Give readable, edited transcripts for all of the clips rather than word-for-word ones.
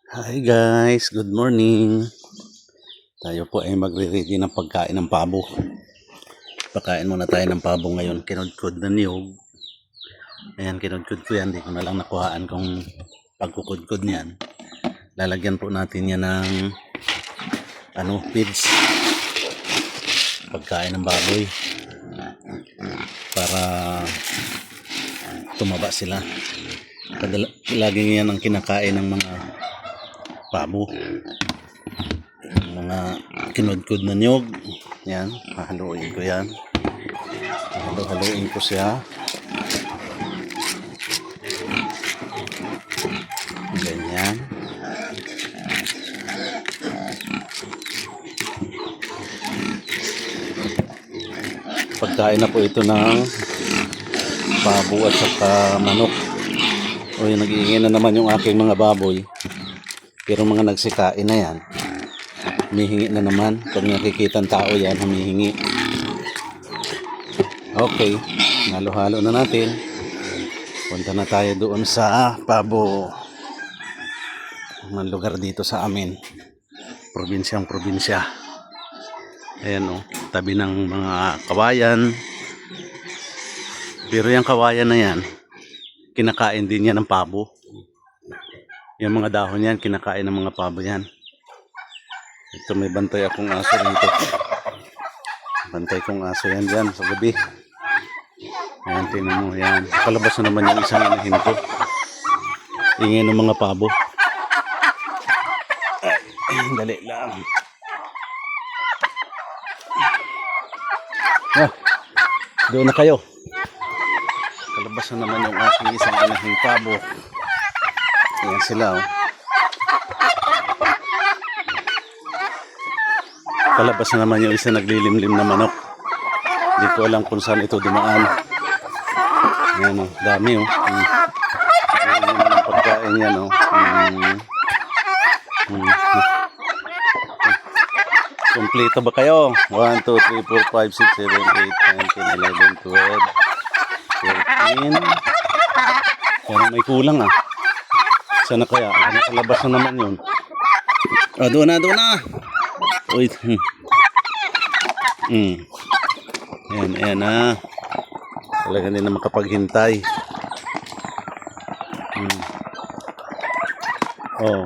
Hi guys, good morning. Tayo po ay magre-ready ng pagkain ng pabo. Pagkain muna tayo ng pabo ngayon. Kinudkod na niyog. Ayan, kinudkod ko yan. Di ko na lang nakuhaan kung pagkukudkod niyan. Lalagyan po natin yan ng feeds. Pagkain ng baboy. Para tumaba sila. Laging yan ang kinakain ng mga pabo. Mga kinudkod na niyog. Yan, haluin ko yan. Haluin ko siya. Ganyan. Pagkain na po ito ng pabo at saka manok. O yung nag-iingay na naman yung aking mga baboy. Pero mga nagsikain na yan. Humihingi na naman. Pag nakikita ang tao yan, humihingi. Okay. Halo-halo na natin. Punta na tayo doon sa pabo. Ang lugar dito sa amin. Probinsyang probinsya. Ayan o. Tabi ng mga kawayan. Pero yung kawayan na yan, kinakain din yan ng pabo. Yung mga dahon yan, kinakain ng mga pabo yan. Ito may bantay akong aso dito. Bantay kong aso yan dyan sa gabi. Ayan, tingnan mo yan. Palabas na naman yung isang inahin ko. Ingay ng mga pabo. Ay, dali lang. Ah, doon na kayo. Palabas na naman yung aking isang inahin pabo. Ayan sila oh. Palabas na naman yung isa naglilimlim na manok. Hindi ko alam kung saan ito dumaan. Ayan oh, dami oh. Ayan yung pagkain yan oh. Kompleto ba kayo? 1, 2, 3, 4, 5, 6, 7, 8, 9, 10, 11, 12, 13. Parang may kulang ah. Sana kaya? Nakalabas na naman yun. Ah, doon na. Wait. Ayan ah. Talaga din na makapaghintay. Oh.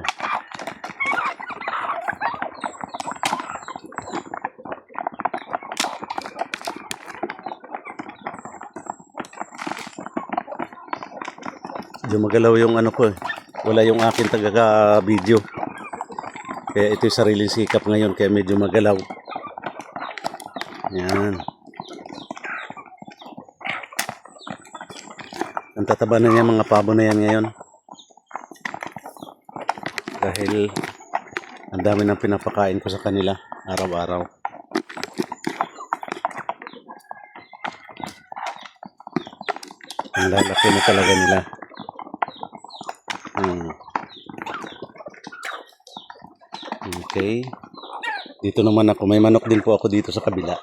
Medyo magalaw yung ko eh. Wala yung akin taga-video. Kaya ito yung sariling sikap ngayon. Kaya medyo magalaw. Yan. Ang tataba na niya mga pabo na yan ngayon. Dahil ang dami ng pinapakain ko sa kanila. Araw-araw. Ang lalaki na talaga nila. Okay. Dito naman ako. May manok din po ako dito sa kabila.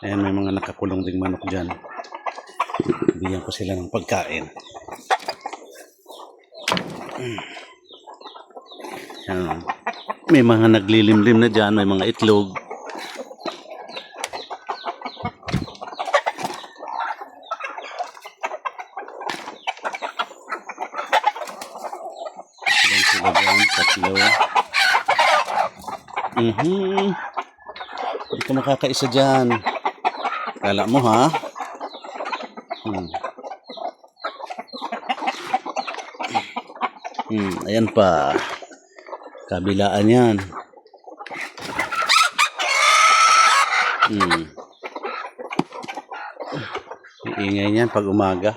Ayan, may mga nakakulong ding manok dyan. Bigyan ko sila ng pagkain. Ayan. May mga naglilimlim na dyan. May mga itlog. Ayan sila dyan. Tatlo. Hindi ka makakaisa dyan. Kala mo ha? Ayan pa. Kabilaan yan. Iingay niyan pag umaga.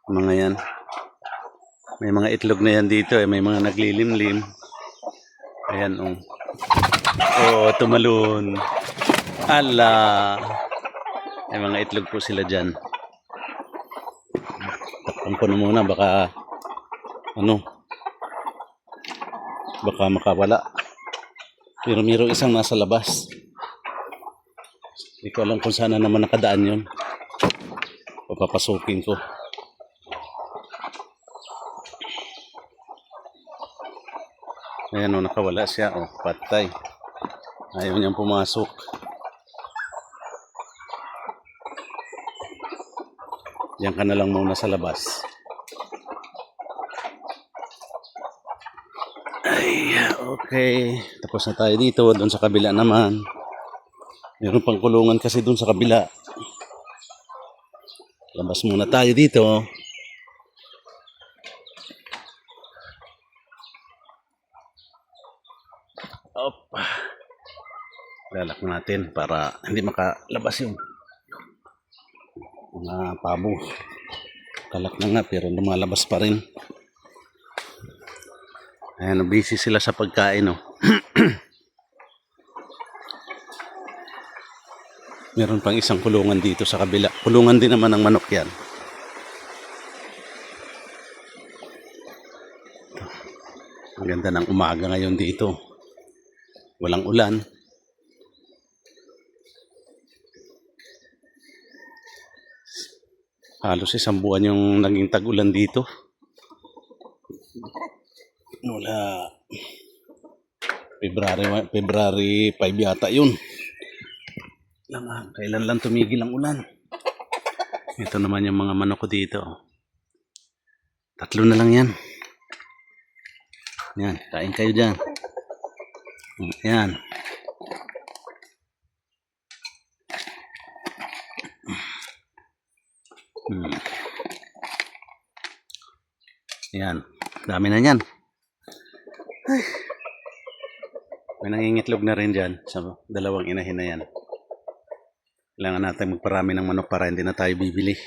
Mga yan. May mga itlog na yan dito eh. May mga naglilimlim. Ayan oh. Oh, tumalon. Ala. May mga itlog po sila dyan. Takpan ko na muna. Baka baka makawala. Pero mayroong isang nasa labas. Hindi ko alam kung saan na naman nakadaan yun. Papapasukin ko. Ayan o, nakawala siya. O, patay. Ayaw niyang pumasok. Diyan ka na lang muna sa labas. Ay, okay. Tapos na tayo dito. Doon sa kabila naman. Meron pang kulungan kasi doon sa kabila. Labas muna tayo dito. Op. Lalak natin para hindi makalabas yung mga pabo. Kalak na nga pero lumalabas pa rin. Ayan, busy sila sa pagkain, no. Meron pang isang kulungan dito sa kabila. Kulungan din naman ng manok yan. Ang ganda ng umaga ngayon dito. Walang ulan. Halos isang buwan yung naging tag-ulan dito. Mula February 5 yata yun. Kailan lang tumigil ang ulan. Ito naman yung mga manok ko dito. 3 na lang yan. Yan, kain kayo dyan. Yan. Yan, dami na yan. Ay. May nangingitlog na rin dyan sa dalawang inahin na yan. Kailangan natin magparami ng manok para hindi na tayo bibili.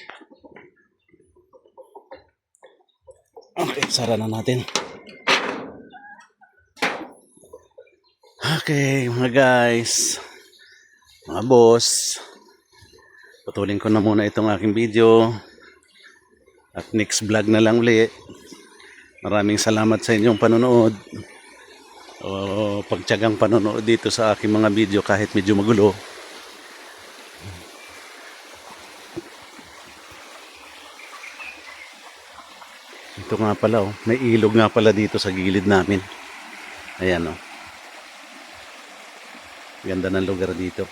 Okay, sara na natin. Okay, mga guys, mga boss, putulin ko na muna itong aking video. At next vlog na lang ulit. Maraming salamat sa inyong panonood. O pagtiyagang panonood dito sa aking mga video kahit medyo magulo. Ito nga pala, oh. May ilog nga pala dito sa gilid namin. Ayan, oh. Ganda ng lugar dito.